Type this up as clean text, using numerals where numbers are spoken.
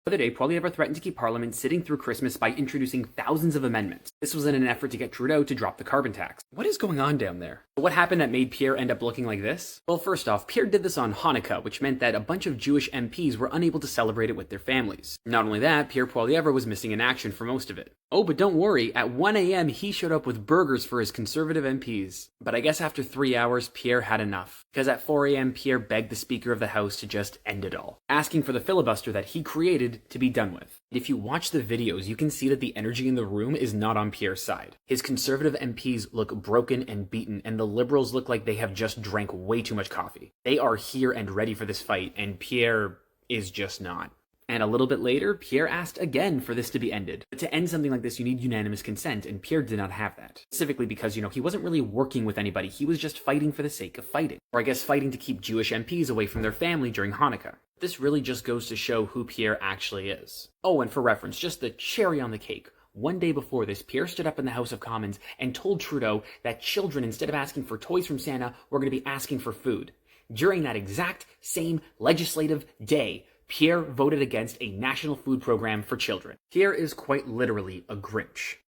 The other day, Poilievre threatened to keep Parliament sitting through Christmas by introducing thousands of amendments. This was in an effort to get Trudeau to drop the carbon tax. What is going on down there? What happened that made Pierre end up looking like this? Well, first off, Pierre did this on Hanukkah, which meant that a bunch of Jewish MPs were unable to celebrate it with their families. Not only that, Pierre Poilievre was missing in action for most of it. Oh, but don't worry, at 1 a.m. he showed up with burgers for his Conservative MPs. But I guess after 3 hours, Pierre had enough. Because at 4 a.m. Pierre begged the Speaker of the House to just end it all, asking for the filibuster that he created to be done with. If you watch the videos, you can see that the energy in the room is not on Pierre's side. His Conservative MPs look broken and beaten, and the Liberals look like they have just drank way too much coffee. They are here and ready for this fight, and Pierre is just not. And a little bit later, Pierre asked again for this to be ended. But to end something like this, you need unanimous consent, and Pierre did not have that. Specifically because, he wasn't really working with anybody. He was just fighting for the sake of fighting. Or I guess fighting to keep Jewish MPs away from their family during Hanukkah. This really just goes to show who Pierre actually is. Oh, and for reference, just the cherry on the cake. One day before this, Pierre stood up in the House of Commons and told Trudeau that children, instead of asking for toys from Santa, were going to be asking for food. During that exact same legislative day, Pierre voted against a national food program for children. Pierre is quite literally a Grinch.